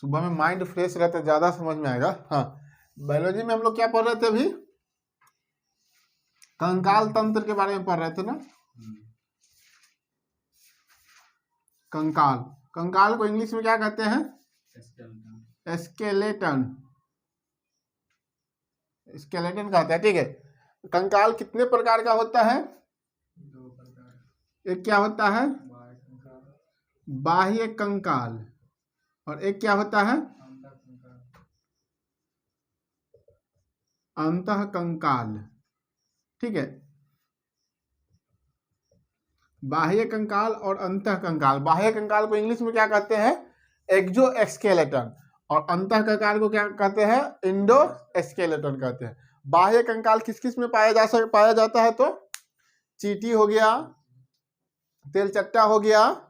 सुबह में mind fresh रहता है, ज्यादा समझ में आएगा। हाँ, बायोलॉजी में हम लोग क्या पढ़ रहे थे अभी? कंकाल तंत्र के बारे में पढ़ रहे थे ना। कंकाल, कंकाल को इंग्लिश में क्या कहते हैं? स्केलेटन, स्केलेटन कहते हैं, ठीक है। कंकाल कितने प्रकार का होता है? एक क्या होता है? बाह्य कंकाल, और एक क्या होता है? अंतः कंकाल, ठीक है। बाह्य कंकाल और अंतः कंकाल। बाह्य कंकाल को इंग्लिश में क्या कहते हैं? एक्सो स्केलेटन, और अंतः कंकाल को क्या कहते हैं? इंडो स्केलेटन कहते हैं। बाह्य कंकाल किस किस में पाया जाता है? तो चींटी हो गया, तेलचट्टा हो गया,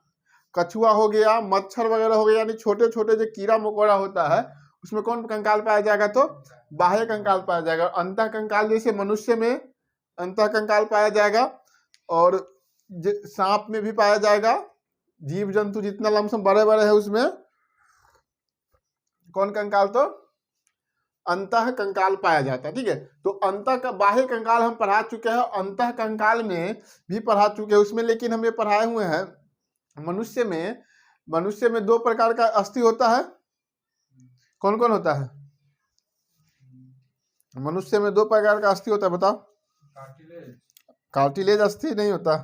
कछुआ हो गया, मच्छर वगैरह हो गया, यानी छोटे छोटे जो कीड़ा मकोड़ा होता है उसमें कौन कंकाल पाया जाएगा? तो बाह्य कंकाल पाया जाएगा। अंतः कंकाल जैसे मनुष्य में अंतः कंकाल पाया जाएगा, और सांप में भी पाया जाएगा। जीव जंतु जितना लमसम बड़े बड़े है उसमें कौन कंकाल? तो अंतः कंकाल पाया जाता है, ठीक है। तो अंतः का बाह्य कंकाल हम पढ़ा चुके हैं, अंतः कंकाल में भी पढ़ा चुके हैं उसमें, लेकिन हम ये पढ़ाए हुए हैं मनुष्य में 2 प्रकार का अस्थि होता है। कौन कौन होता है? मनुष्य में 2 प्रकार का अस्थि होता है, बताओ। कार्टिलेज अस्थि नहीं होता।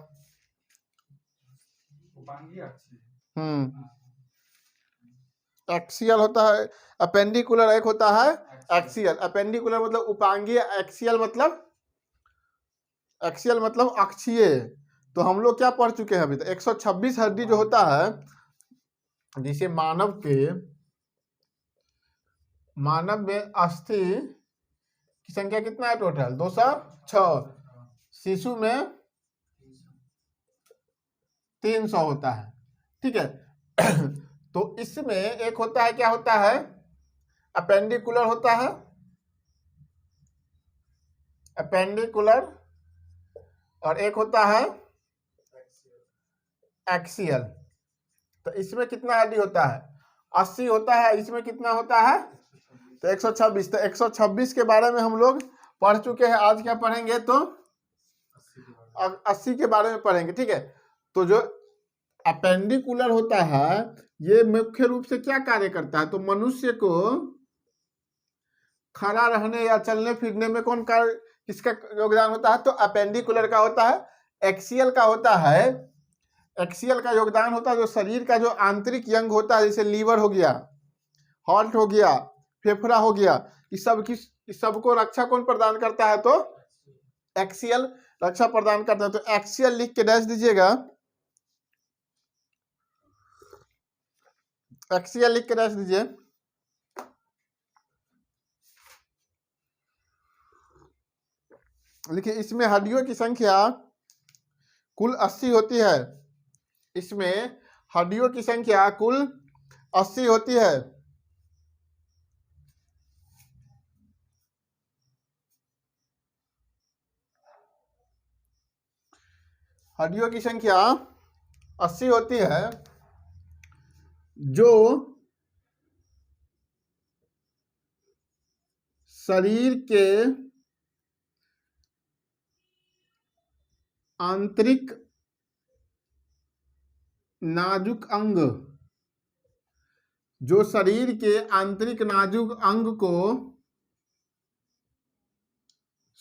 एक्सियल होता है, अपेंडिकुलर एक होता है एक्सियल। अपेंडिकुलर मतलब उपांगीय, एक्सियल मतलब अक्षीय। तो हम लोग क्या पढ़ चुके हैं अभी तक? 126 हड्डी जो होता है, जिसे मानव में अस्थि की संख्या कितना है टोटल? 206। शिशु में 300 होता है, ठीक है। तो इसमें एक होता है, क्या होता है? अपेंडिकुलर होता है, अपेंडिकुलर, और एक होता है एक्सियल। तो इसमें कितना हड्डी होता है? 80 होता है। इसमें कितना होता है? तो 126। तो 126 के बारे में हम लोग पढ़ चुके हैं। आज क्या पढ़ेंगे? तो 80 के बारे में पढ़ेंगे, ठीक है। तो जो अपेंडिकुलर होता है ये मुख्य रूप से क्या कार्य करता है? तो मनुष्य को खड़ा रहने या चलने फिरने में कौन कार्य, किसका योगदान होता है? तो अपेंडिकुलर का होता है। एक्सियल का होता है, एक्सियल का योगदान होता है जो शरीर का जो आंतरिक अंग होता है, जैसे लीवर हो गया, हार्ट हो गया, फेफड़ा हो गया, इस सबको रक्षा कौन प्रदान करता है? तो एक्सियल रक्षा प्रदान करता है। तो एक्सियल लिख के डैश दीजिएगा, एक्सियल लिख के डैश दीजिए। देखिए, इसमें हड्डियों की संख्या कुल 80 होती है। इसमें हड्डियों की संख्या कुल 80 होती है। हड्डियों की संख्या 80 होती है, जो शरीर के आंतरिक नाजुक अंग, जो शरीर के आंतरिक नाजुक अंग को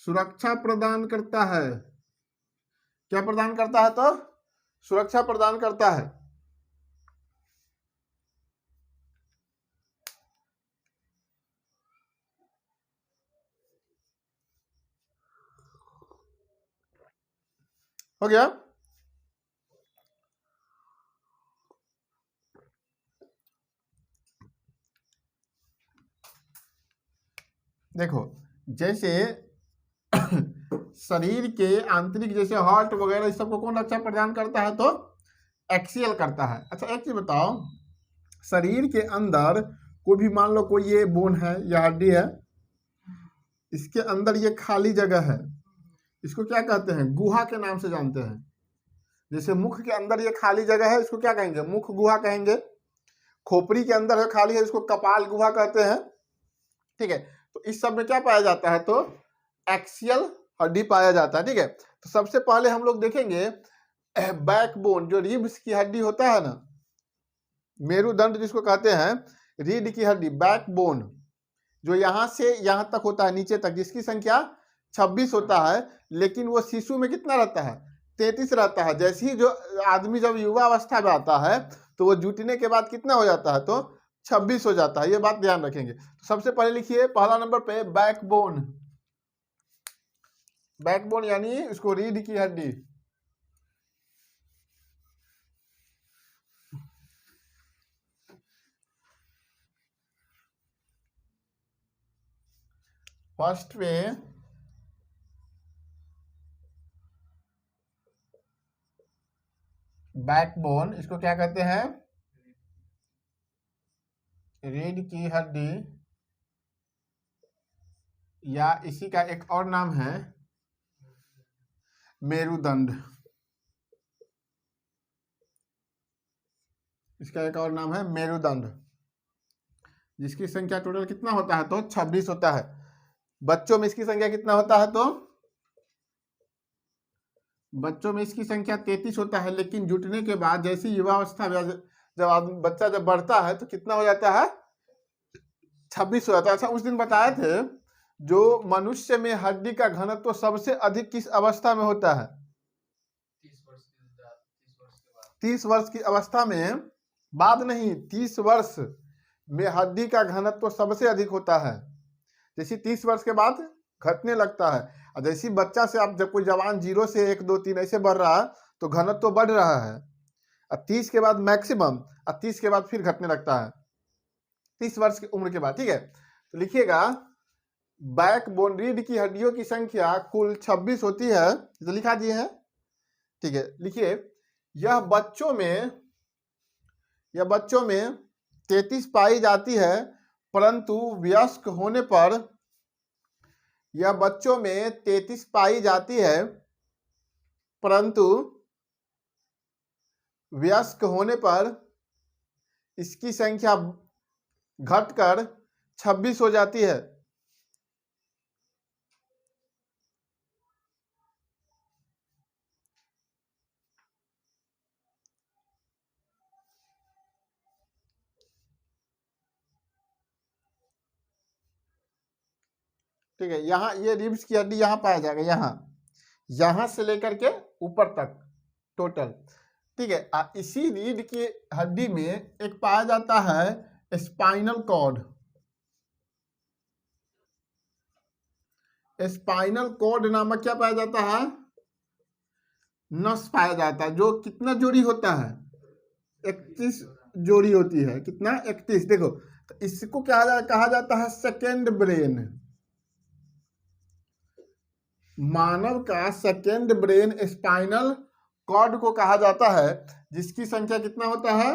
सुरक्षा प्रदान करता है। क्या प्रदान करता है? तो सुरक्षा प्रदान करता है। हो गया? देखो, जैसे शरीर के आंतरिक जैसे हार्ट वगैरह इस सबको कौन रक्षा प्रदान करता है? तो एक्सियल करता है। अच्छा, एक चीज बताओ, शरीर के अंदर कोई भी, मान लो कोई ये बोन है या हड्डी है, इसके अंदर ये खाली जगह है, इसको क्या कहते हैं? गुहा के नाम से जानते हैं। जैसे मुख के अंदर ये खाली जगह है, इसको क्या कहेंगे? मुख गुहा कहेंगे। खोपड़ी के अंदर है, खाली है, इसको कपाल गुहा कहते हैं। ठीक है, तो इस सब में क्या पाया जाता है, तो एक्सियल हड्डी पाया जाता है। ठीक है, तो सबसे पहले हम लोग देखेंगे बैकबोन, जो रिब्स की हड्डी होता है ना, मेरुदंड जिसको कहते हैं, रीढ़ की हड्डी, बैकबोन, जो यहाँ से यहाँ तक होता है, नीचे तक, जिसकी संख्या 26 होता है, लेकिन वो शिशु में कितना रहता है, 33 रहता है। जैसे ही जो आदमी जब युवा अवस्था में आता है तो वो जुटने के बाद कितना हो जाता है, तो 26 हो जाता है। ये बात ध्यान रखेंगे। तो सबसे पहले लिखिए पहला नंबर पे बैकबोन, बैकबोन यानी इसको रीढ़ की हड्डी। फर्स्ट में बैकबोन, इसको क्या कहते हैं, रीढ़ की हड्डी, या इसी का एक और नाम है मेरुदंड। इसका एक और नाम है मेरुदंड, जिसकी संख्या टोटल कितना होता है, तो 26 होता है। बच्चों में इसकी संख्या कितना होता है, तो बच्चों में इसकी संख्या 33 होता है, लेकिन जुटने के बाद जैसी युवावस्था में जब बच्चा जब बढ़ता है तो कितना हो जाता है, 26 हो जाता है। अच्छा, उस दिन बताए थे जो मनुष्य में हड्डी का घनत्व तो सबसे अधिक किस अवस्था में होता है, 30 वर्ष की अवस्था में, बाद नहीं, 30 वर्ष में हड्डी का घनत्व तो सबसे अधिक होता है। जैसे 30 वर्ष के बाद घटने लगता है, और जैसे बच्चा से आप जब कोई जवान 0 से 1 2 3 ऐसे बढ़ रहा है तो घनत्व तो बढ़ रहा है, और 30 के बाद मैक्सिमम, और 30 के बाद फिर घटने लगता है, 30 वर्ष की उम्र के बाद। ठीक है, तो लिखिएगा बैकबोन, रीढ़ की हड्डियों की संख्या कुल 26 होती है, तो लिखा दिए हैं। ठीक है, लिखिए यह बच्चों में 33 पाई जाती है, परंतु वयस्क होने पर, यह बच्चों में 33 पाई जाती है, परंतु वयस्क होने पर इसकी संख्या घटकर 26 हो जाती है। ठीक है, यहाँ ये रिब्स की हड्डी यहाँ पाया जाएगा, यहाँ से लेकर के ऊपर तक टोटल। ठीक है, इसी रीढ़ की हड्डी में एक पाया जाता है स्पाइनल कॉर्ड। स्पाइनल कॉर्ड नामक क्या पाया जाता है, नस पाया जाता है, जो कितना जोड़ी होता है, 31 जोड़ी होती है। कितना, 31। देखो, तो इसको क्या कहा जाता है, सेकेंड ब्रेन। मानव का सेकेंड ब्रेन स्पाइनल कॉर्ड को कहा जाता है, जिसकी संख्या कितना होता है,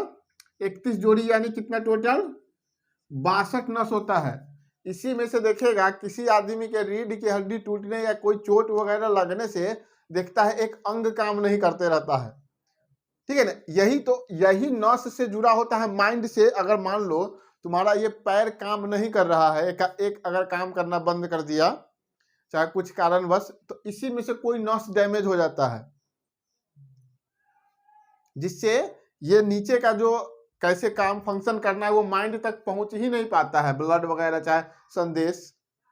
31 जोड़ी, यानी कितना टोटल, 62 नस होता है। इसी में से देखिएगा किसी आदमी के रीढ़ की हड्डी टूटने या कोई चोट वगैरह लगने से देखता है एक अंग काम नहीं करते रहता है। ठीक है ना, यही नस से जुड़ा होता है माइंड से। अगर मान लो तुम्हारा ये पैर काम नहीं कर रहा है, एक अगर काम करना बंद कर दिया चाहे कुछ कारणवश, तो इसी में से कोई नस डैमेज हो जाता है, जिससे ये नीचे का जो कैसे काम फंक्शन करना है वो माइंड तक पहुंच ही नहीं पाता है, ब्लड वगैरह चाहे संदेश।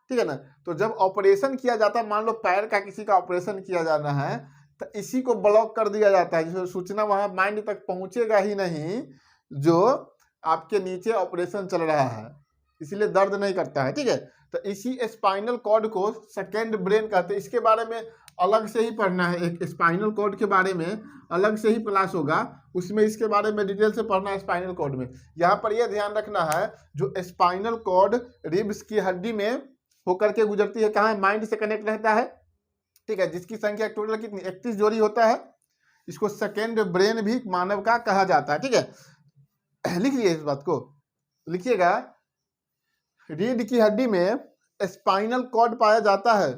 ठीक है ना, तो जब ऑपरेशन किया जाता है, मान लो पैर का किसी का ऑपरेशन किया जाना है, तो इसी को ब्लॉक कर दिया जाता है, जिससे सूचना वहां माइंड तक पहुंचेगा ही नहीं, जो आपके नीचे ऑपरेशन चल रहा है, इसीलिए दर्द नहीं करता है। ठीक है, तो इसी स्पाइनल कॉर्ड को सेकेंड ब्रेन कहते हैं। इसके बारे में अलग से ही पढ़ना है, एक स्पाइनल कॉर्ड के बारे में अलग से ही क्लास होगा, उसमें इसके बारे में डिटेल से पढ़ना है स्पाइनल कॉर्ड में। यहाँ पर यह ध्यान रखना है, जो स्पाइनल कॉर्ड रिब्स की हड्डी में होकर के गुजरती है, कहाँ, माइंड से कनेक्ट रहता है। ठीक है, जिसकी संख्या टोटल कितनी, 31 जोड़ी होता है। इसको सेकेंड ब्रेन भी मानव का कहा जाता है। ठीक है, लिख लिया इस बात को, लिखिएगा रीढ़ की हड्डी में स्पाइनल कॉर्ड पाया जाता है,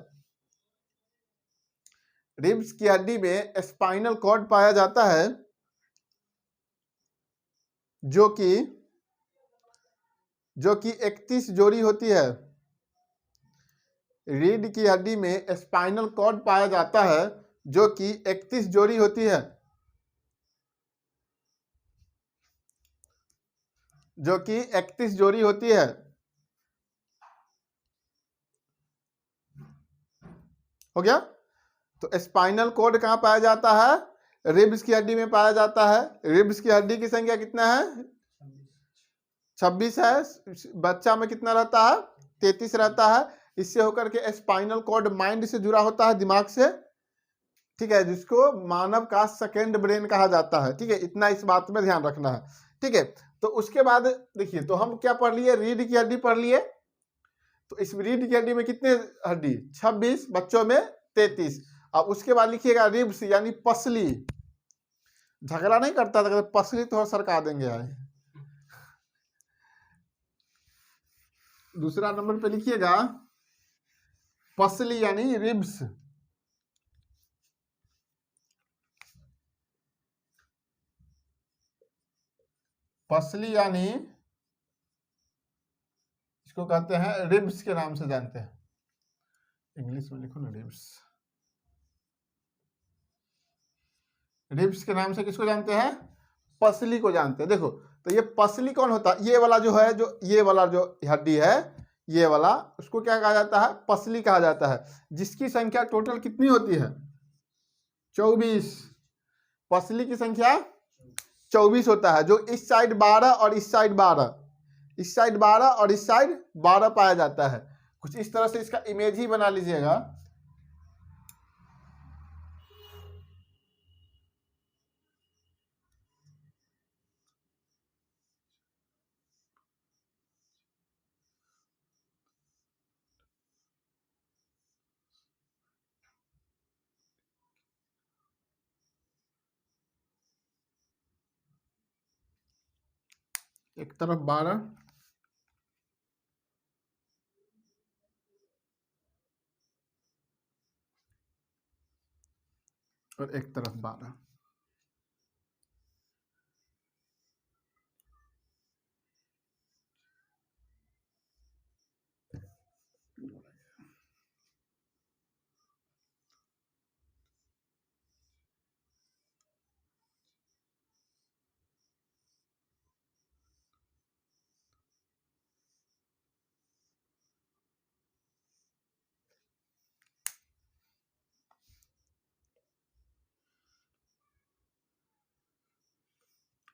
रिब्स की हड्डी में स्पाइनल कॉर्ड पाया जाता है, जो कि जो कि 31 जोड़ी होती है। रीढ़ की हड्डी में स्पाइनल कॉर्ड पाया जाता है जो कि 31 जोड़ी होती है, जो कि 31 जोड़ी होती है। हो गया। तो स्पाइनल कॉर्ड कहाँ पाया जाता है? रिब्स की हड्डी में पाया जाता है। रिब्स की हड्डी की संख्या कितना है? 26 है। बच्चा में कितना रहता है? 33 रहता है। इससे होकर के स्पाइनल कॉर्ड माइंड से जुड़ा होता है, दिमाग से, ठीक है, जिसको मानव का सेकेंड ब्रेन कहा जाता है। ठीक है, इतना इस बात में ध्यान रखना है। ठीक है, तो उसके बाद देखिए, तो हम क्या पढ़ लिए? रीढ़ की हड्डी पढ़ लिए। तो इस रीढ़ की हड्डी में कितने हड्डी? 26, बच्चों में 33। अब उसके बाद लिखिएगा रिब्स यानी पसली। झगड़ा नहीं करता था, पसली तो सरका देंगे यार। दूसरा नंबर पे लिखिएगा पसली यानी रिब्स। पसली यानी इसको कहते हैं रिब्स के नाम से जानते हैं। इंग्लिश में लिखो ना रिब्स। रिब्स के नाम से किसको जानते हैं? पसली को जानते हैं। देखो, तो ये पसली कौन होता है? ये वाला जो है, जो ये वाला जो हड्डी है, ये वाला, उसको क्या कहा जाता है? पसली कहा जाता है। जिसकी संख्या टोटल कितनी होती है? 24। पसली की संख्या 24 होता है। जो इस साइड 12 और इस साइड 12, इस साइड 12 और इस साइड 12 पाया जाता है। कुछ इस तरह से इसका इमेज ही बना लीजिएगा। एक तरफ 12 और एक तरफ 12।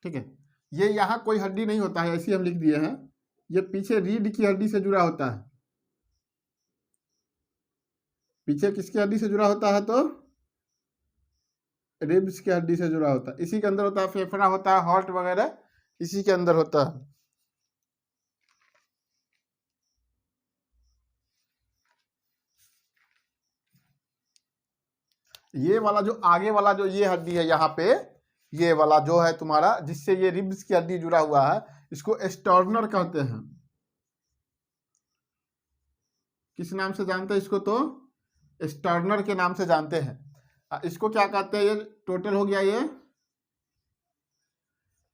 ठीक है, ये यहाँ कोई हड्डी नहीं होता है, ऐसी हम लिख दिए हैं। ये पीछे रीढ़ की हड्डी से जुड़ा होता है। पीछे किसकी हड्डी से जुड़ा होता है? तो रिब्स की हड्डी से जुड़ा होता है। इसी के अंदर होता है फेफड़ा, होता है हार्ट वगैरह, इसी के अंदर होता है। ये वाला जो आगे वाला जो ये हड्डी है यहाँ पे, ये वाला जो है तुम्हारा, जिससे ये रिब्स की हड्डी जुड़ा हुआ है, इसको स्टर्नर कहते हैं। किस नाम से जानते हैं इसको? तो स्टर्नर के नाम से जानते हैं। इसको क्या कहते हैं? ये टोटल हो गया ये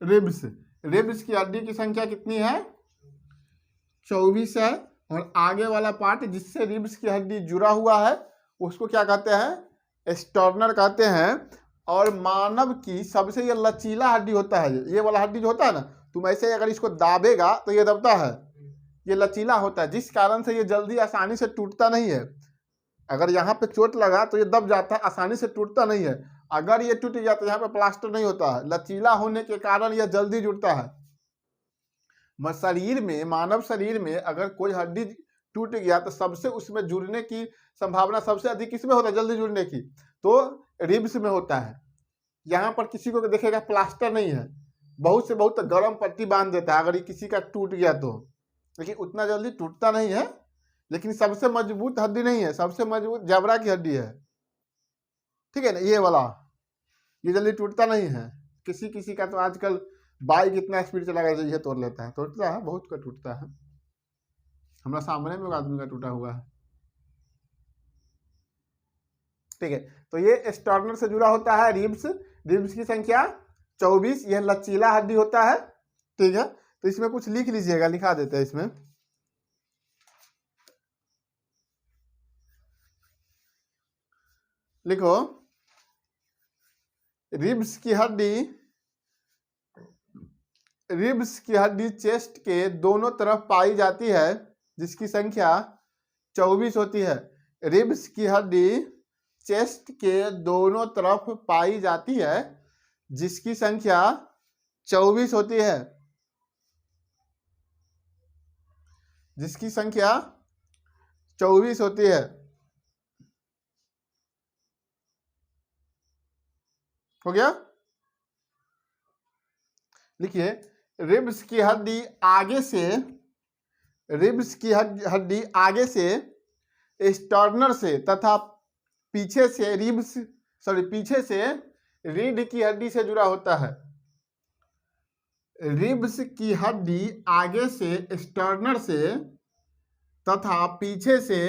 रिब्स। रिब्स की हड्डी की संख्या कितनी है? 24 है। और आगे वाला पार्ट जिससे रिब्स की हड्डी जुड़ा हुआ है, उसको क्या कहते हैं? स्टर्नर कहते हैं। और मानव की सबसे ये लचीला हड्डी होता है। ये वाला हड्डी जो होता है ना, तुम ऐसे अगर इसको दाबेगा तो ये दबता है, ये लचीला होता है, जिस कारण से ये जल्दी आसानी से टूटता नहीं है। अगर यहाँ पे चोट लगा तो ये दब जाता है, आसानी से टूटता नहीं है। अगर ये टूट गया तो यहाँ पे प्लास्टर नहीं होता है। लचीला होने के कारण यह जल्दी जुड़ता है। शरीर में, मानव शरीर में अगर कोई हड्डी टूट गया तो सबसे उसमें जुड़ने की संभावना सबसे अधिक किसमें होता है? जल्दी जुड़ने की, तो रिब्स में होता है। यहाँ पर किसी को देखेगा प्लास्टर नहीं है, बहुत से बहुत गर्म पट्टी बांध देता है अगर ये किसी का टूट गया तो, लेकिन उतना जल्दी टूटता नहीं है। लेकिन सबसे मजबूत हड्डी नहीं है, सबसे मजबूत जबड़ा की हड्डी है। ठीक है ना, ये वाला, ये जल्दी टूटता नहीं है। किसी किसी का तो आजकल बाइक इतना स्पीड चला गया ये तोड़ लेता है, टूटता है, बहुत का टूटता है। हमारा सामने में एक आदमी का टूटा हुआ है। ठीक है, तो ये स्टर्नर से जुड़ा होता है रिब्स। रिब्स की संख्या 24, यह लचीला हड्डी होता है। ठीक है, तो इसमें कुछ लिख लीजिएगा, लिखा देते हैं इसमें। लिखो, रिब्स की हड्डी चेस्ट के दोनों तरफ पाई जाती है, जिसकी संख्या 24 होती है। रिब्स की हड्डी चेस्ट के दोनों तरफ पाई जाती है, जिसकी संख्या 24 होती है। जिसकी संख्या 24 होती है। हो गया? लिखिए, रिब्स की हड्डी आगे से स्टर्नर से तथा पीछे से रीढ़ की हड्डी से जुड़ा होता है। रिब्स की हड्डी आगे से स्टर्नर से तथा पीछे से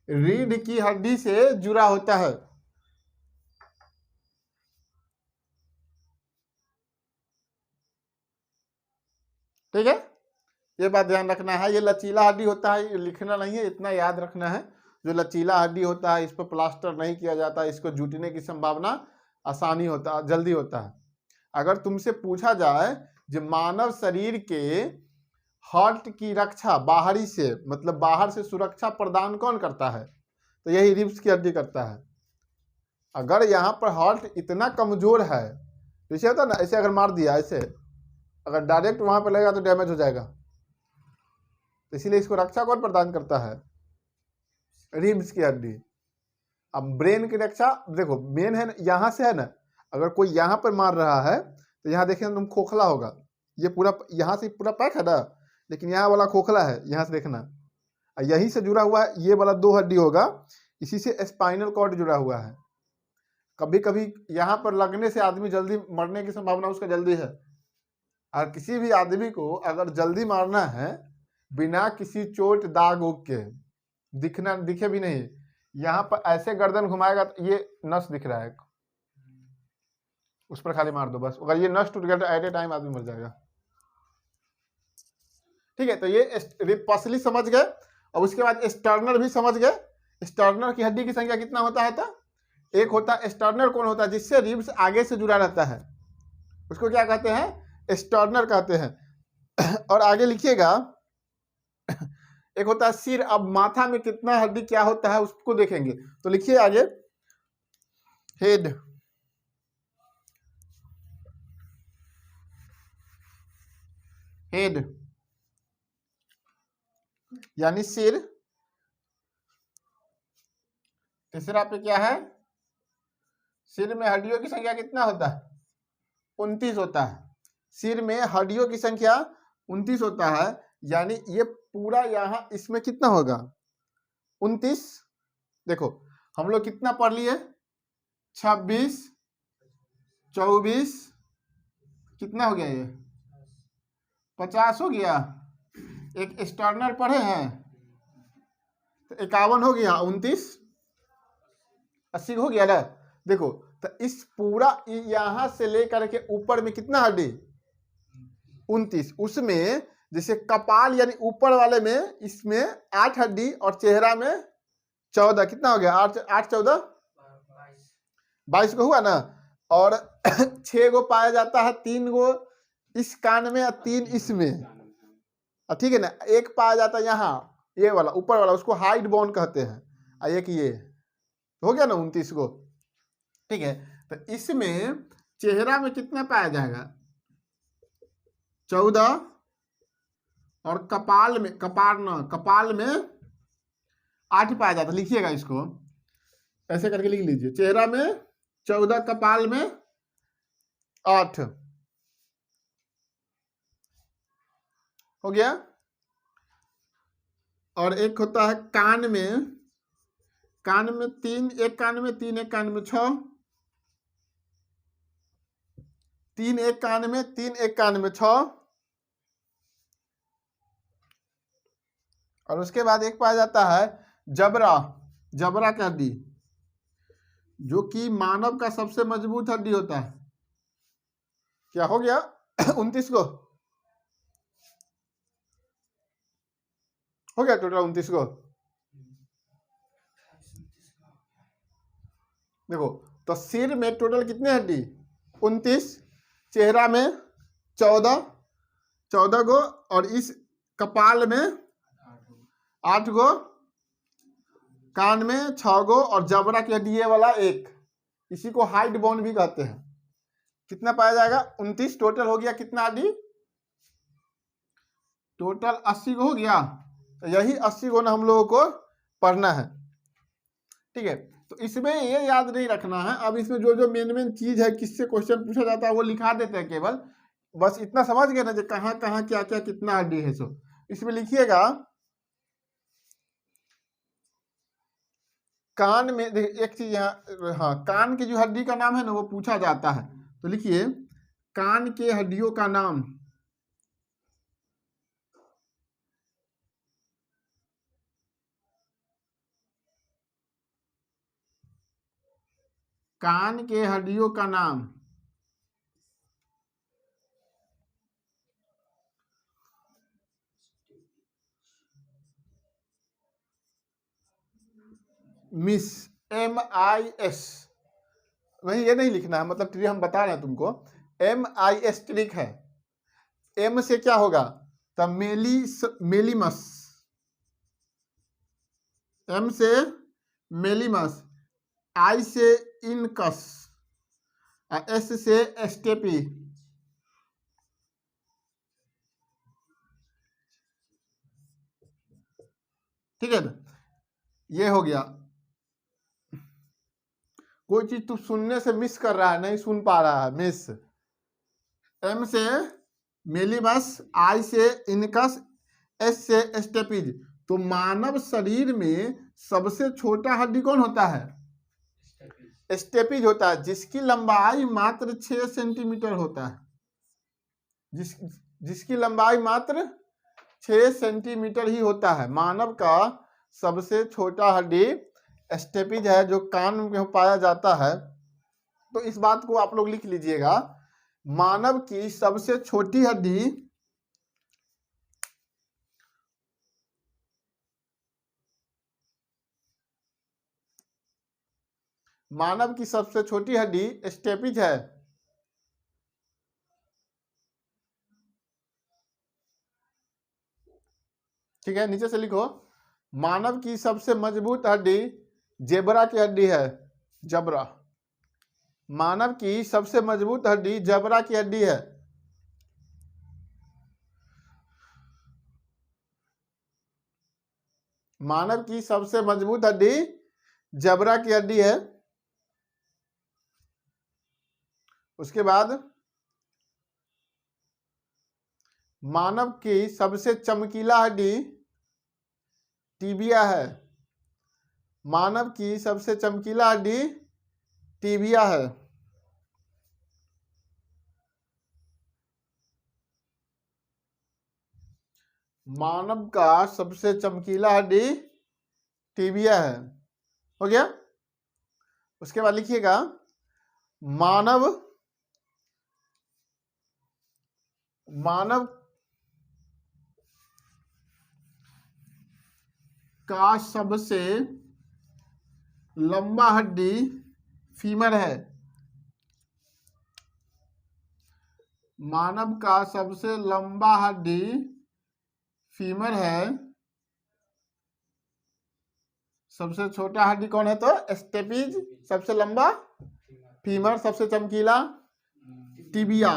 रीढ़ की हड्डी से जुड़ा होता है। ठीक है, ये बात ध्यान रखना है। ये लचीला हड्डी होता है, ये लिखना नहीं है, इतना याद रखना है। जो लचीला हड्डी होता है, इस पर प्लास्टर नहीं किया जाता, इसको जुटने की संभावना जल्दी होता है। अगर तुमसे पूछा जाए जो मानव शरीर के हार्ट की रक्षा बाहरी से, मतलब बाहर से सुरक्षा प्रदान कौन करता है, तो यही रिब्स की हड्डी करता है। अगर यहाँ पर हार्ट इतना कमजोर है, जैसे होता है ना, ऐसे अगर मार दिया, ऐसे अगर डायरेक्ट वहां पर लगेगा तो डैमेज हो जाएगा। तो इसीलिए इसको रक्षा कौन प्रदान करता है? रिब्स की हड्डी। अब ब्रेन की रक्षा देखो, मेन है यहाँ से है ना, अगर कोई यहाँ पर मार रहा है तो यहाँ देखिए तुम खोखला होगा, ये पूरा यहाँ से पूरा पैक है ना, लेकिन यहाँ वाला खोखला है, यहाँ से देखना, यहीं से जुड़ा हुआ है, ये वाला 2 हड्डी होगा, इसी से स्पाइनल कॉर्ड जुड़ा हुआ है। कभी कभी यहाँ पर लगने से आदमी जल्दी मरने की संभावना उसका जल्दी है। और किसी भी आदमी को अगर जल्दी मारना है बिना किसी चोट दाग उग के, दिखे भी नहीं, यहाँ पर ऐसे गर्दन घुमाएगा तो ये नस दिख रहा है, उस पर खाली मार दो बस, अगर ये नस टूट गया तो एट ए टाइम आदमी मर जाएगा। ठीक है, तो ये पसली समझ गए। अब उसके बाद स्टर्नर भी समझ गए। स्टर्नर की हड्डी की संख्या कितना होता है? तो एक होता है स्टर्नर, कौन होता है? जिससे रिब्स आगे से जुड़ा रहता है, उसको क्या कहते हैं? स्टर्नर कहते हैं। और आगे लिखिएगा, एक होता है सिर। अब माथा में कितना हड्डी क्या होता है उसको देखेंगे, तो लिखिए आगे, हेड यानी सिर। तीसरा पे क्या है? सिर में हड्डियों की संख्या कितना होता है? 29 होता है। सिर में हड्डियों की संख्या 29 होता है, यानी ये पूरा यहाँ इसमें कितना होगा? 29। देखो हम लोग कितना पढ़ लिए? 26, 24, कितना हो गया? ये 50 हो गया। एक स्टर्नर पढ़े हैं तो 51 हो गया, 29, 80 हो गया ना। देखो तो इस पूरा यहां से लेकर के ऊपर में कितना हड्डी? 29। उसमें जैसे कपाल यानी ऊपर वाले में इसमें 8 हड्डी और चेहरा में 14, कितना हो गया? 8 14 22 को हुआ ना। और 6 गो पाया जाता है, 3 गो इस कान में और 3 इसमें, ठीक है ना। एक पाया जाता है यहाँ, ये वाला ऊपर वाला, उसको हाइड बोन कहते हैं, और एक ये हो गया ना 29 को। ठीक है, तो इसमें चेहरा में कितना पाया जाएगा? 14, और कपाल में 8 पाया जाता है। लिखिएगा इसको ऐसे करके लिख लीजिए, चेहरा में 14, कपाल में 8 हो गया। और एक होता है कान में 3, एक कान में 3, एक कान में 6, 3 एक कान में 3, एक कान में 6। और उसके बाद एक पाया जाता है जबड़ा की हड्डी, जो कि मानव का सबसे मजबूत हड्डी होता है। क्या हो गया? 29 को हो गया टोटल 29 को। देखो तो सिर में टोटल कितने हड्डी 29, चेहरा में 14 गो, और इस कपाल में 8 गो, कान में 6 गो, और जबड़ा की हड्डी ये वाला 1। इसी को हाइट बोन भी कहते हैं। कितना पाया जाएगा 29 टोटल हो गया। कितना हड्डी टोटल 80 गो हो गया। तो यही 80 गो ना हम लोगों को पढ़ना है, ठीक है। तो इसमें ये याद नहीं रखना है। अब इसमें जो जो मेन चीज है, किससे क्वेश्चन पूछा जाता है वो लिखा देते हैं केवल, बस इतना समझ गए ना, कहाँ कहाँ क्या क्या कितना हड्डी है। सो इसमें लिखिएगा कान में, एक चीज यहाँ, हाँ, कान की जो हड्डी का नाम है ना वो पूछा जाता है। तो लिखिए कान के हड्डियों का नाम। कान के हड्डियों का नाम। मिस, MIS, वही ये नहीं लिखना है, मतलब ट्री हम बता रहे हैं तुमको, MIS ट्रिक है। M से क्या होगा तो मेलीमस, M से मेलीमस, I से इनकस, S से स्टेपी, ठीक है। ये हो गया। कोई चीज तू सुनने से मिस कर रहा है, नहीं सुन पा रहा है, मिस। M से मेलीमस, I से इनकस, S से स्टेपीज। तो मानव शरीर में सबसे छोटा हड्डी कौन होता है स्टेपीज होता है, जिसकी लंबाई मात्र 6 सेंटीमीटर होता है। जिसकी लंबाई मात्र 6 सेंटीमीटर ही होता है। मानव का सबसे छोटा हड्डी स्टेपीज है, जो कान में पाया जाता है। तो इस बात को आप लोग लिख लीजिएगा, मानव की सबसे छोटी हड्डी स्टेपीज है। ठीक है, नीचे से लिखो, मानव की सबसे मजबूत हड्डी जेब्रा की हड्डी है। जबरा, मानव की सबसे मजबूत हड्डी जबरा की हड्डी है। मानव की सबसे मजबूत हड्डी जबरा की हड्डी है। उसके बाद मानव की सबसे चमकीला हड्डी टीबिया है। मानव की सबसे चमकीला हड्डी टीबिया है। मानव का सबसे चमकीला हड्डी टीबिया है। हो गया। उसके बाद लिखिएगा, मानव का सबसे लंबा हड्डी फीमर है। मानव का सबसे लंबा हड्डी फीमर है। सबसे छोटा हड्डी कौन है तो स्टेपीज, सबसे लंबा फीमर, सबसे चमकीला टिबिया,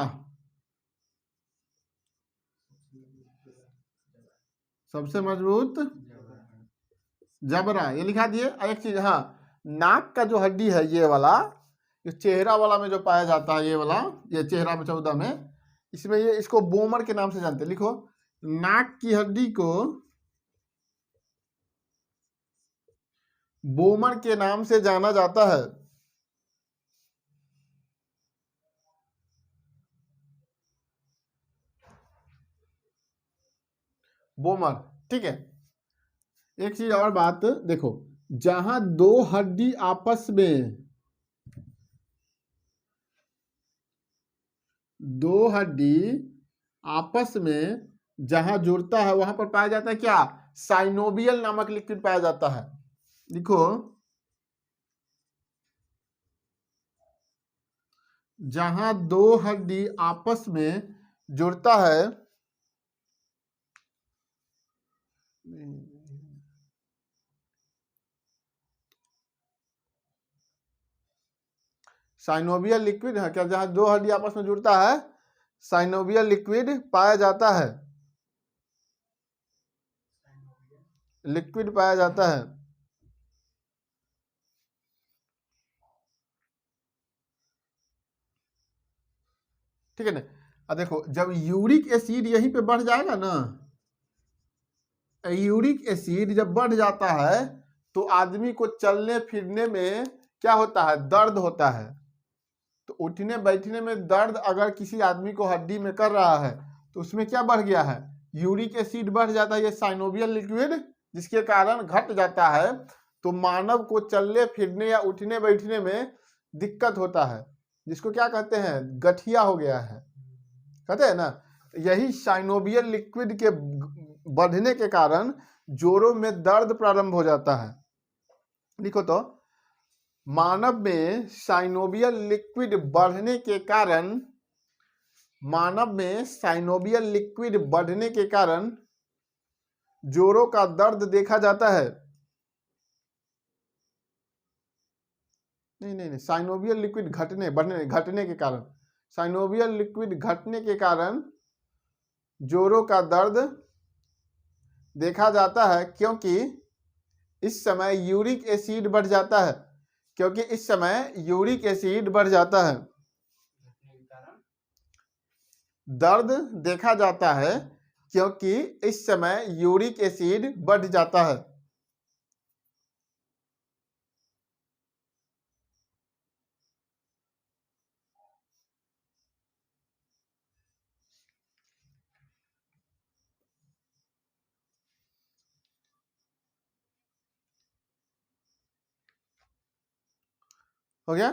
सबसे मजबूत जबरा। ये लिखा दिए। एक चीज, हाँ, नाक का जो हड्डी है ये वाला, ये चेहरा वाला में जो पाया जाता है, ये वाला, ये चेहरा में 14 में, इसमें ये इसको बोमर के नाम से जानते हैं। लिखो, नाक की हड्डी को बोमर के नाम से जाना जाता है। बोमर, ठीक है। एक चीज और बात देखो, जहां दो हड्डी आपस में, दो हड्डी आपस में जहां जुड़ता है वहां पर पाया जाता है क्या, साइनोवियल नामक लिक्विड पाया जाता है। लिखो, जहां दो हड्डी आपस में जुड़ता है, साइनोवियल लिक्विड है क्या, जहां दो हड्डी आपस में जुड़ता है साइनोवियल लिक्विड पाया जाता है, लिक्विड पाया जाता है। ठीक है ना। अब देखो, जब यूरिक एसिड यहीं पे बढ़ जाएगा ना, यूरिक एसिड जब बढ़ जाता है तो आदमी को चलने फिरने में क्या होता है, दर्द होता है। तो उठने बैठने में दर्द अगर किसी आदमी को हड्डी में कर रहा है तो उसमें क्या बढ़ गया है, यूरिक एसिड बढ़ जाता है, ये साइनोवियल लिक्विड, जिसके कारण घट जाता है। तो मानव को चलने फिरने या उठने बैठने में दिक्कत होता है, जिसको क्या कहते हैं, गठिया हो गया है, कहते हैं ना। यही साइनोवियल लिक्विड के बढ़ने के कारण जोड़ों में दर्द प्रारंभ हो जाता है। लिखो तो, मानव में साइनोवियल लिक्विड बढ़ने के कारण, मानव में साइनोवियल लिक्विड बढ़ने के कारण जोड़ों का दर्द देखा जाता है। नहीं, साइनोवियल लिक्विड घटने के कारण, साइनोवियल लिक्विड घटने के कारण जोड़ों का दर्द देखा जाता है, क्योंकि इस समय यूरिक एसिड बढ़ जाता है, क्योंकि इस समय यूरिक एसिड बढ़ जाता है, दर्द देखा जाता है क्योंकि इस समय यूरिक एसिड बढ़ जाता है। हो गया।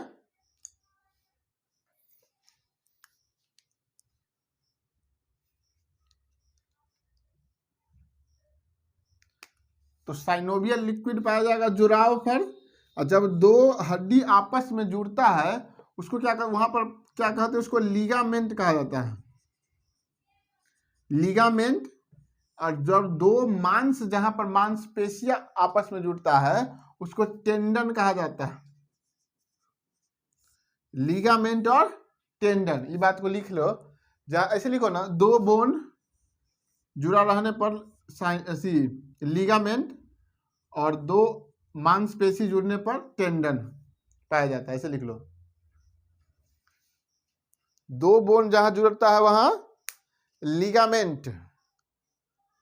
तो साइनोवियल लिक्विड पाया जाएगा जुड़ाव पर, और जब दो हड्डी आपस में जुड़ता है उसको क्या कर, वहां पर क्या कहते हैं, उसको लिगामेंट कहा जाता है, लिगामेंट। और जब दो मांस, जहां पर मांसपेशियां आपस में जुड़ता है उसको टेंडन कहा जाता है, लिगामेंट और टेंडन। ये बात को लिख लो, ऐसे लिखो ना, दो बोन जुड़ा रहने पर लिगामेंट और दो मांसपेशी जुड़ने पर टेंडन पाया जाता है, ऐसे लिख लो। दो बोन जहां जुड़ता है वहां लिगामेंट,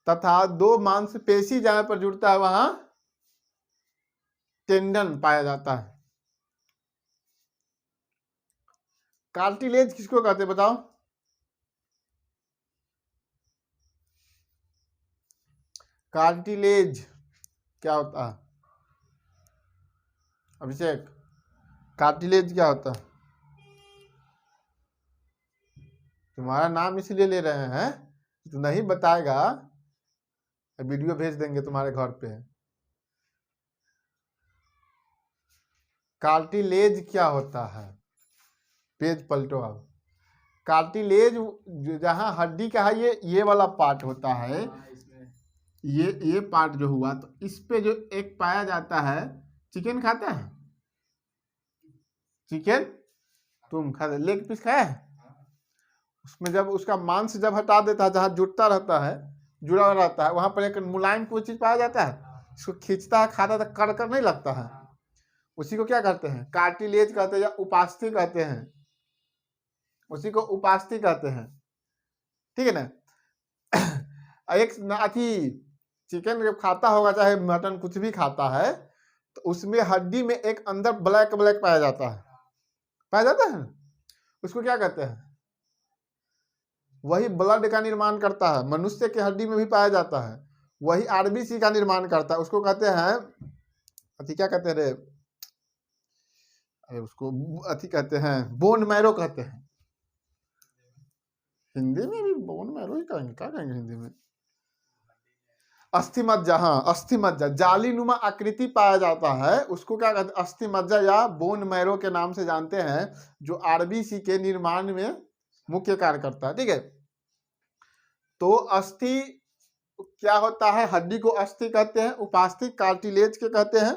तथा दो मांसपेशी जहां पर जुड़ता है वहां टेंडन पाया जाता है। कार्टिलेज किसको कहते हैं बताओ? कार्टिलेज क्या होता है अभिषेक? कार्टिलेज क्या होता है? तुम्हारा नाम इसलिए ले रहे हैं, तो नहीं बताएगा, वीडियो भेज देंगे तुम्हारे घर पे। कार्टिलेज क्या होता है? पेज पलटो आप। कार्टिलेज जहां हड्डी का है, ये वाला पार्ट होता है, ये पार्ट जो हुआ, तो इस पे जो एक पाया जाता है, चिकन खाता है, चिकन तुम खाते, लेग पीस खाया है, उसमें जब उसका मांस जब हटा देता है, जहां जुड़ता रहता है, जुड़ा रहता है, वहां पर एक मुलायम कोई चीज पाया जाता है, इसको खींचता है, खाता है, कड़ कर नहीं लगता है, उसी को क्या कहते हैं? कार्टिलेज कहते हैं, या उपास्थि कहते हैं, उसी को उपास्थि कहते हैं। ठीक है ना। एक अथी चिकन जब खाता होगा, चाहे मटन, कुछ भी खाता है, तो उसमें हड्डी में एक अंदर ब्लैक ब्लैक पाया जाता है, उसको क्या कहते हैं? वही ब्लड का निर्माण करता है, मनुष्य के हड्डी में भी पाया जाता है, वही आरबीसी का निर्माण करता है, उसको कहते हैं अथी, क्या कहते हैं रे, अरे उसको अथी कहते हैं, बोन मैरो कहते हैं। हिंदी में भी बोन मैरो ही कहेंगे, क्या कहेंगे हिंदी में? अस्थि मज्जा, हाँ अस्थि मज्जा, जाली नुमा आकृति पाया जाता है उसको क्या कहते हैं, अस्थि मज्जा या बोन मैरो के नाम से जानते हैं, जो आरबीसी के निर्माण में मुख्य कार्य करता है। ठीक है, तो अस्थि क्या होता है, हड्डी को अस्थि कहते हैं, उपास्थि कार्टिलेज के कहते हैं।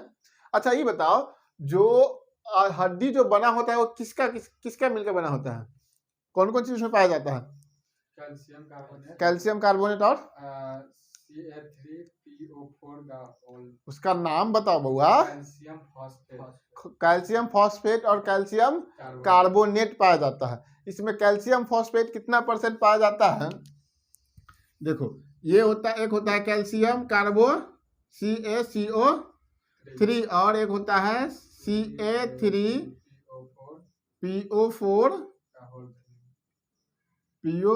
अच्छा ये बताओ, जो हड्डी जो बना होता है वो किसका मिलकर बना होता है, कौन कौन चीज उसमें पाया जाता है? कैल्शियम कार्बोनेट और उसका नाम बताओ बउआ। कैल्शियम फॉस्फेट और कैल्शियम कार्बोनेट पाया जाता है। इसमें कैल्शियम फॉस्फेट कितना % पाया जाता है? देखो ये होता है, एक होता है कैल्शियम कार्बो CaCO3 और एक होता है Ca3PO4 PO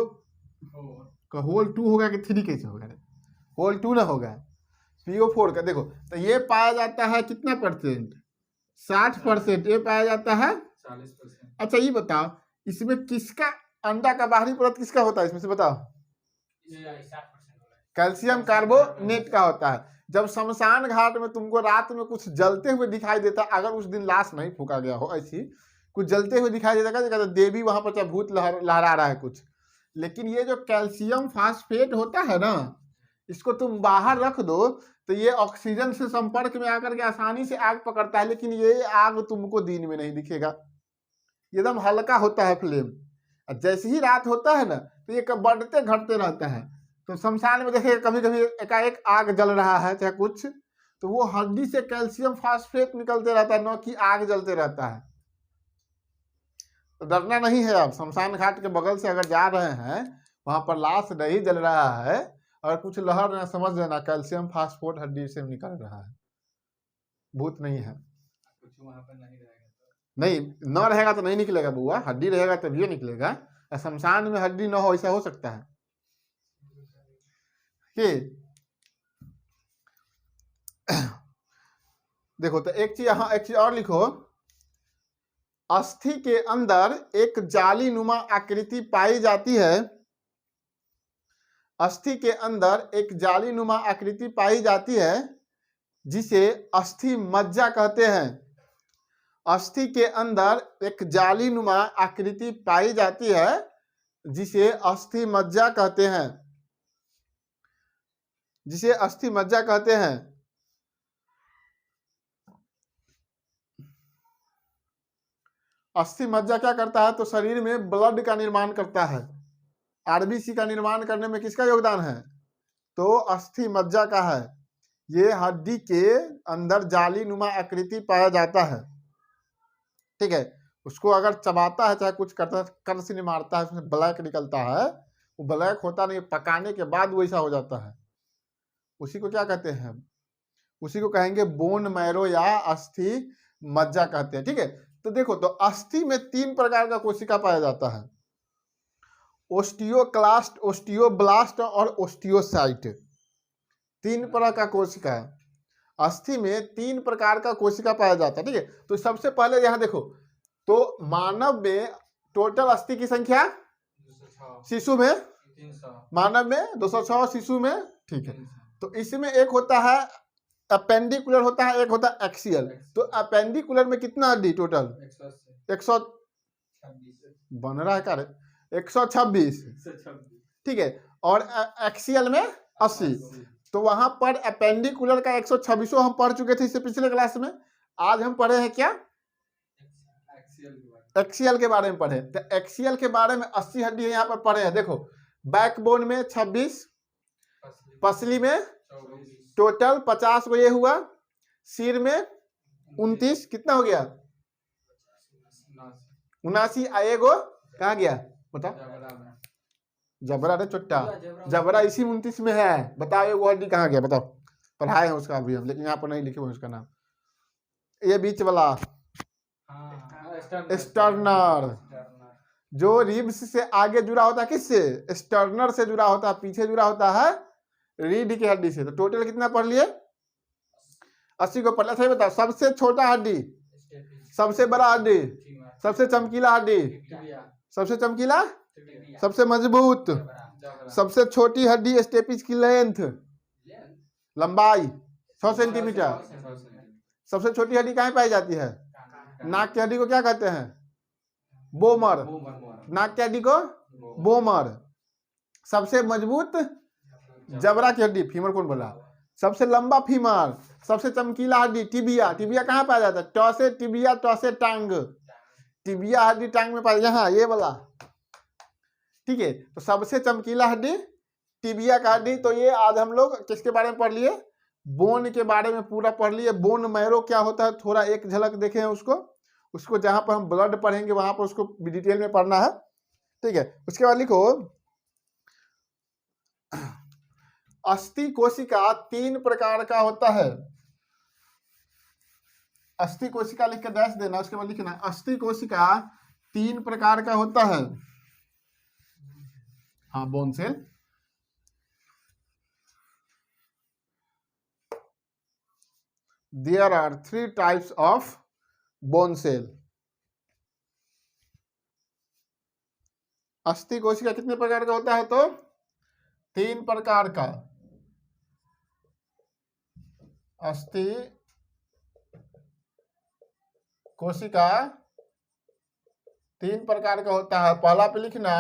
का होल 2 होगा कि 3 कैसे होगा, होल 2 ना होगा, PO4 का। देखो तो ये पाया जाता है कितना %? 60% ये पाया जाता है। 40%। अच्छा ये बताओ, इसमें किसका अंडा का बाहरी परत किसका होता है इसमें से बताओ? कैल्शियम कार्बोनेट का होता है। जब शमशान घाट में तुमको रात में कुछ जलते हुए दिखाई देता, अगर उस दिन लाश नहीं फूका गया हो, ऐसी कुछ जलते हुए दिखाई देता, देवी वहां पर चाहे भूत लहरा रहा है कुछ, लेकिन ये जो कैल्शियम फास्फेट होता है ना, इसको तुम बाहर रख दो तो ये ऑक्सीजन से संपर्क में आकर के आसानी से आग पकड़ता है, लेकिन ये आग तुमको दिन में नहीं दिखेगा, एकदम हल्का होता है फ्लेम। जैसे ही रात होता है ना तो ये बढ़ते घटते रहता है। तो शमशान में देखिए कभी कभी एकाएक आग जल रहा है चाहे कुछ, तो वो हड्डी से कैल्शियम फास्फेट निकलते रहता है, न कि आग जलते रहता है। तो डरना नहीं है। आप शमशान घाट के बगल से अगर जा रहे हैं, वहां पर लाश नहीं जल रहा है और कुछ लहर रहे, समझ लेना कैल्शियम फास्फेट हड्डी से निकल रहा है, भूत नहीं है। कुछ वहां पर नहीं रहेगा नहीं, न रहेगा तो नहीं निकलेगा बुआ, हड्डी रहेगा तभी तो निकलेगा। शमशान में हड्डी न हो ऐसा हो सकता है कि देखो तो एक चीज, हाँ एक चीज और लिखो, अस्थि के अंदर एक जाली नुमा आकृति पाई जाती है। अस्थि के अंदर एक जाली नुमा आकृति पाई जाती है जिसे अस्थि मज्जा कहते हैं। अस्थि के अंदर एक जाली नुमा आकृति पाई जाती है जिसे अस्थि मज्जा कहते हैं, जिसे अस्थि मज्जा कहते हैं। अस्थि मज्जा क्या करता है, तो शरीर में ब्लड का निर्माण करता है। आरबीसी का निर्माण करने में किसका योगदान है, तो अस्थि मज्जा का है। ये हड्डी के अंदर जाली नुमा आकृति पाया जाता है। ठीक है, उसको अगर चबाता है चाहे कुछ करता है, कर से नहीं मारता है, उसमें ब्लैक निकलता है, वो ब्लैक होता नहीं, पकाने के बाद वैसा हो जाता है। उसी को क्या कहते हैं, उसी को कहेंगे बोन मैरो या अस्थि मज्जा कहते हैं। ठीक है, तो देखो तो अस्थि में 3 प्रकार का कोशिका पाया जाता है, ओस्टियोक्लास्ट, ओस्टियोब्लास्ट और ओस्टियोसाइट। 3 प्रकार का कोशिका है अस्थि में, 3 प्रकार का कोशिका पाया जाता है। ठीक है, तो सबसे पहले यहाँ देखो, तो मानव में टोटल अस्थि की संख्या 206, शिशु में 300, मानव में 206, शिशु में, ठीक है। तो इसमें एक होता है अपेंडिकुलर होता है, एक होता है एक्सियल। तो अपेंडिकुलर में कितना हड्डी टोटल 100 बन रहा है कार्य 126, ठीक है, और एक्सियल में 80। तो वहां पर अपेंडिकुलर का 126 हम पढ़ चुके थे इससे पिछले क्लास में। आज हम पढ़े हैं क्या, एक्सियल के बारे में पढ़े। तो एक्सियल के बारे में 80 हड्डी यहाँ पर पढ़े हैं। देखो बैकबोन में 26, पसली में टोटल 50 को ये हुआ, सिर में 29, कितना हो गया 79, आएगो कहा गया बता, जबरा रे चुट्टा, जबरा इसी 29 में है। बताओ वो हड्डी कहाँ गया, बताओ, पढ़ाए हैं उसका अभी हम, लेकिन यहाँ पर नहीं लिखे हुए उसका नाम। ये बीच वाला स्टर्नर, जो रिब्स से आगे जुड़ा होता है, किससे, स्टर्नर से जुड़ा होता है, पीछे जुड़ा होता है रीढ़ की हड्डी से। तो टोटल कितना पढ़ लिए, 80 को पढ़ लिया। सही बताओ, सबसे छोटा हड्डी, सबसे बड़ा हड्डी, सबसे चमकीला हड्डी, सबसे चमकीला, सबसे मजबूत, सबसे छोटी हड्डी, स्टेपिस की लेंथ, लंबाई 100 सेंटीमीटर। सबसे छोटी हड्डी कहाँ पाई जाती है? नाक की हड्डी को क्या कहते हैं? बोमर। नाक की हड्डी को बोमर। सबसे मजबूत जबड़ा की हड्डी, फीमर कौन बोला? सबसे लंबा फीमर। सबसे चमकीला हड्डी टिबिया। टिबिया कहाँ पाया जाता है? टॉ से टिबिया, टॉ से टांग। टिबिया हड्डी टांग में पाया, यहाँ ये वाला, ठीक है। तो सबसे चमकीला हड्डी टिबिया का हड्डी। तो ये आज हम लोग किसके बारे में पढ़ लिए? बोन के बारे में पूरा पढ़ लिए। बोन मैरो क्या होता है थोड़ा एक झलक देखे हैं उसको जहां पर हम ब्लड पढ़ेंगे वहां पर उसको डिटेल में पढ़ना है, ठीक है। उसके बाद लिखो अस्थि कोशिका 3 प्रकार का होता है। अस्थि कोशिका लिख के डैश देना, उसके बाद लिखना अस्थि कोशिका 3 प्रकार का होता है। हाँ, bone cell. There are 3 types of bone cell. अस्थि कोशिका कितने प्रकार का होता है? तो 3 प्रकार का। अस्थि कोशिका 3 प्रकार का होता है। पहला पे लिखना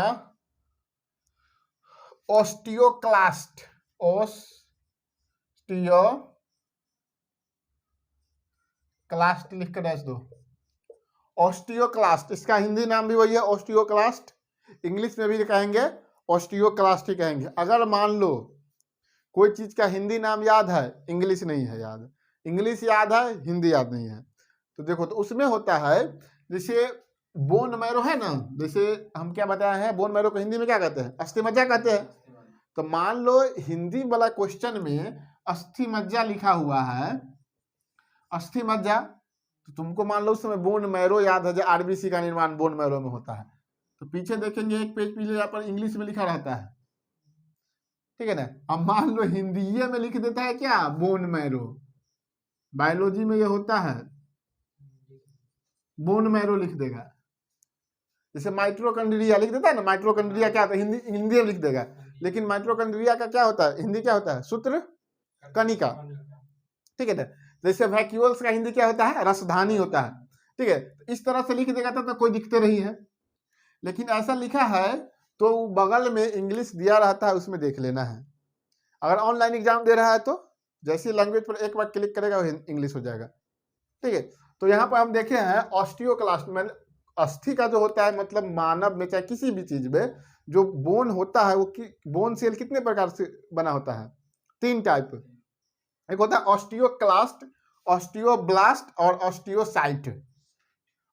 ऑस्टियोक्लास्ट। ऑस्टियोक्लास्ट लिख कर दो। ऑस्टियोक्लास्ट, इसका हिंदी नाम भी वही है ऑस्टियोक्लास्ट। इंग्लिश में भी कहेंगे ऑस्टियोक्लास्ट ही कहेंगे। अगर मान लो कोई चीज का हिंदी नाम याद है, इंग्लिश नहीं है याद, इंग्लिश याद है, हिंदी याद नहीं है, तो देखो तो उसमें होता है जैसे बोन मैरो है ना, जैसे हम क्या बताए हैं, बोन मैरो को हिंदी में क्या कहते हैं? अस्थि मज्जा कहते हैं। तो मान लो हिंदी वाला क्वेश्चन में अस्थि मज्जा लिखा हुआ है, अस्थि मज्जा, तो तुमको मान लो उस समय बोन मैरो याद है, जो आरबीसी का निर्माण बोन मैरो में होता है। तो पीछे देखेंगे एक पेज पीछे यहाँ पर इंग्लिश में लिखा रहता है, ठीक है ना। अब मान लो हिंदी में लिख देता है क्या? Bone marrow. बायोलॉजी में ये होता है बोन मैरो लिख देगा। जैसे माइट्रोकॉन्ड्रिया लिख देता है ना, माइट्रोकॉन्ड्रिया क्या होता है? हिंदी में लिख देगा। लेकिन माइट्रोकॉन्ड्रिया का क्या होता है? हिंदी क्या होता है? सूत्र कणिका, ठीक है ना। जैसे वैक्यूल्स का हिंदी क्या होता है? रसधानी होता है, ठीक है। इस तरह से लिख देगा तो कोई दिक्कत नहीं है। लेकिन ऐसा लिखा है तो बगल में इंग्लिश दिया रहता है, उसमें देख लेना है। अगर ऑनलाइन एग्जाम दे रहा है तो जैसी लैंग्वेज पर एक बार क्लिक करेगा इंग्लिश हो जाएगा, ठीक है। तो यहाँ पर हम देखे हैं ऑस्टियोक्लास्ट में अस्थि का जो होता है, मतलब मानव में चाहे किसी भी चीज में जो बोन होता है, वो बोन सेल कितने प्रकार से बना होता है? 3 टाइप। एक होता है ऑस्टियोक्लास्ट, ऑस्टियोब्लास्ट और ऑस्टियोसाइट।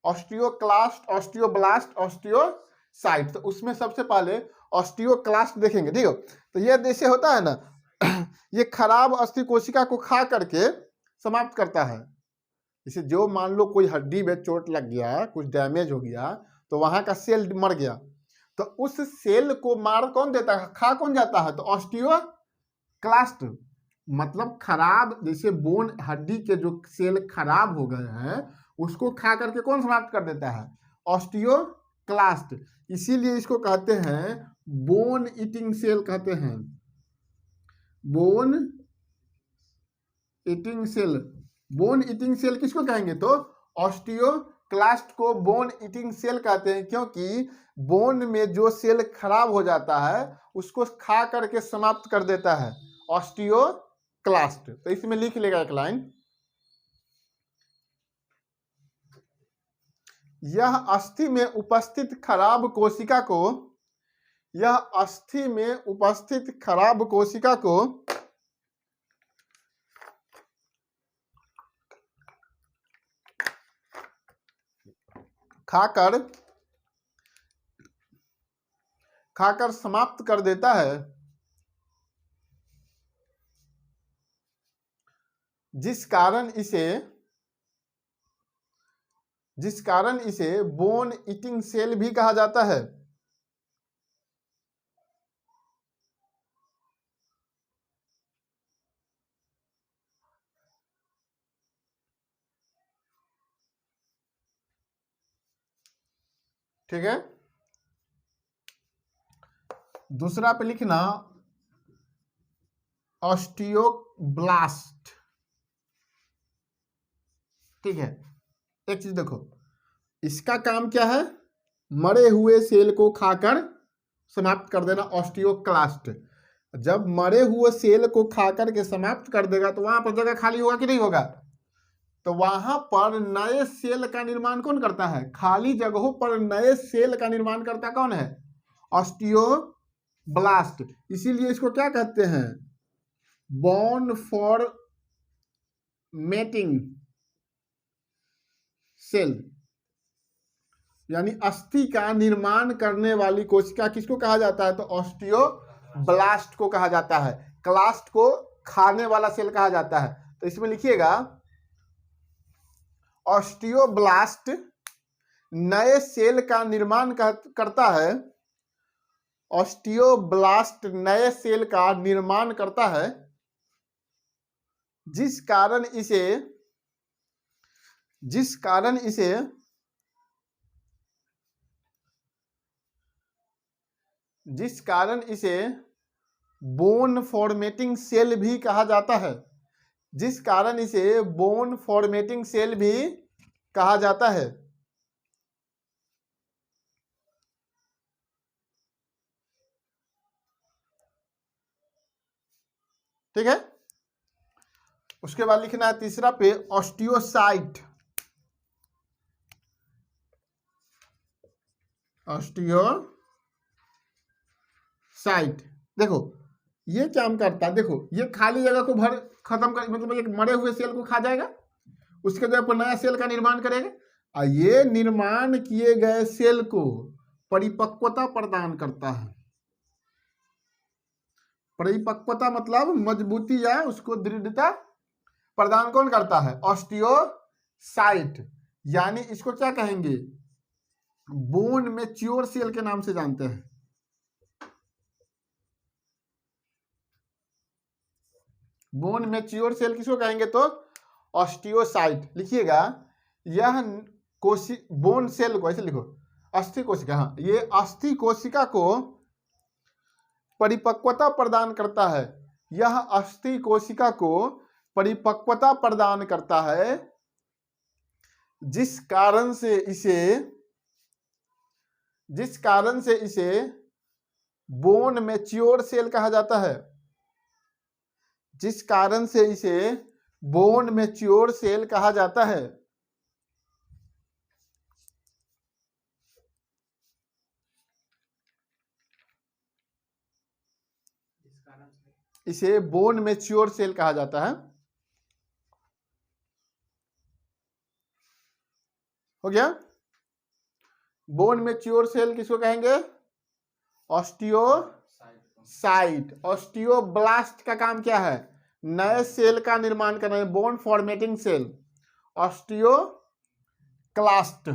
Osteoclast, osteoblast, osteocyte. तो उसमें सबसे पहले ऑस्टियोक्लास्ट देखेंगे, ठीक है। तो ये जैसे होता है ना, ये खराब अस्थि कोशिका को खा करके समाप्त करता है। जैसे जो मान लो कोई हड्डी में चोट लग गया, कुछ डैमेज हो गया, तो वहां का सेल मर गया, तो उस सेल को मार कौन देता है? खा कौन जाता है? तो ऑस्टियोक्लास्ट। मतलब खराब, जैसे बोन हड्डी के जो सेल खराब हो गए हैं उसको खा करके कौन समाप्त कर देता है? ऑस्टियोक्लास्ट। इसीलिए इसको कहते हैं बोन ईटिंग सेल कहते हैं, bone eating cell. Bone eating cell किसको कहेंगे? तो ऑस्टियोक्लास्ट को बोन ईटिंग सेल कहते हैं, क्योंकि बोन में जो सेल खराब हो जाता है उसको खा करके समाप्त कर देता है ऑस्टियोक्लास्ट। तो इसमें लिख लेगा एक लाइन, यह अस्थि में उपस्थित खराब कोशिका को, यह अस्थि में उपस्थित खराब कोशिका को खाकर समाप्त कर देता है, जिस कारण इसे बोन ईटिंग सेल भी कहा जाता है। ठीक है। दूसरा पे लिखना ब्लास्ट। ठीक है, एक चीज देखो, इसका काम क्या है, मरे हुए सेल को खाकर समाप्त कर देना, ऑस्टियोक्लास्ट। जब मरे हुए सेल को खाकर के समाप्त कर देगा तो वहां पर जगह खाली होगा कि नहीं होगा, तो वहां पर नए सेल का निर्माण कौन करता है, खाली जगहों पर नए सेल का निर्माण करता कौन है, ऑस्टियोब्लास्ट। इसीलिए इसको क्या कहते हैं, बोन फॉर्मेटिंग सेल, यानी अस्थि का निर्माण करने वाली कोशिका किसको कहा जाता है, तो ऑस्टियोब्लास्ट को कहा जाता है। क्लास्ट को खाने वाला सेल कहा जाता है। तो इसमें लिखिएगा ऑस्टियोब्लास्ट नए सेल का निर्माण करता है, ऑस्टियोब्लास्ट नए सेल का निर्माण करता है, जिस कारण इसे बोन फॉर्मेटिंग सेल भी कहा जाता है, जिस कारण इसे बोन फॉर्मेटिंग सेल भी कहा जाता है। ठीक है, उसके बाद लिखना है तीसरा पे ऑस्टियोसाइट। ऑस्टियोसाइट देखो ये क्या करता है, देखो ये खाली जगह को खत्म कर, मतलब एक मरे हुए सेल को खा जाएगा, उसके जगह पर नया सेल का निर्माण करेगा, और ये निर्माण किए गए सेल को परिपक्वता प्रदान करता है। परिपक्वता मतलब मजबूती या उसको दृढ़ता प्रदान कौन करता है, ऑस्टियोसाइट। यानी इसको क्या कहेंगे, बोन मैच्योर सेल के नाम से जानते हैं। बोन मैच्योर सेल किसको कहेंगे, तो ऑस्टियोसाइट। लिखिएगा यह बोन सेल को ऐसे लिखो, अस्थि कोशिका, हाँ ये अस्थि कोशिका को परिपक्वता प्रदान करता है, यह अस्थि कोशिका को परिपक्वता प्रदान करता है, जिस कारण से इसे बोन मैच्योर सेल कहा जाता है, जिस कारण से इसे बोन मैच्योर सेल कहा जाता है। इसे बोन मैच्योर सेल कहा जाता है। हो गया, बोन मैच्योर सेल किसको कहेंगे, ऑस्टियोसाइट। ऑस्टियोब्लास्ट का काम क्या है, नए सेल का निर्माण करना, बोन फॉर्मेटिंग सेल। ऑस्टियोक्लास्ट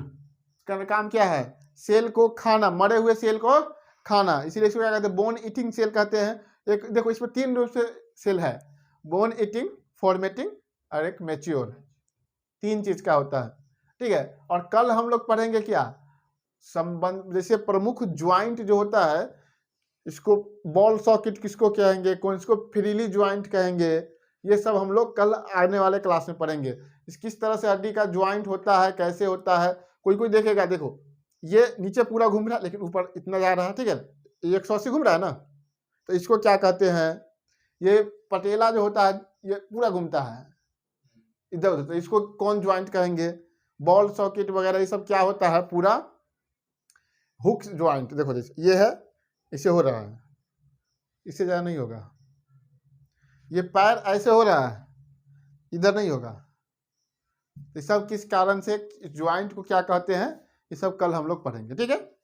का काम क्या है, सेल को खाना, मरे हुए सेल को खाना, इसीलिए इसको क्या कहते हैं, बोन ईटिंग सेल कहते हैं। एक देखो इसमें तीन रूप से सेल है, बोन ईटिंग, फॉर्मेटिंग और एक मैच्योर, तीन चीज का होता है। ठीक है, और कल हम लोग पढ़ेंगे क्या, संबंध, जैसे प्रमुख ज्वाइंट जो होता है, इसको बॉल सॉकेट किसको कहेंगे, कौन इसको फ्रीली ज्वाइंट कहेंगे, ये सब हम लोग कल आने वाले क्लास में पढ़ेंगे। इस किस तरह से हड्डी का ज्वाइंट होता है, कैसे होता है, कोई देखेगा, देखो ये नीचे पूरा घूम रहा है लेकिन ऊपर इतना जा रहा है। ठीक है, ये 180 घूम रहा है ना, तो इसको क्या कहते हैं, ये पटेला जो होता है ये पूरा घूमता है इधर उधर, तो इसको कौन ज्वाइंट कहेंगे, बॉल सॉकेट वगैरह ये सब क्या होता है, पूरा हुक ज्वाइंट। देखो जैसे ये है, इसे हो रहा है, इससे ज़्यादा नहीं होगा, ये पैर ऐसे हो रहा है, इधर नहीं होगा। ये सब किस कारण से ज्वाइंट को क्या कहते हैं, ये सब कल हम लोग पढ़ेंगे। ठीक है।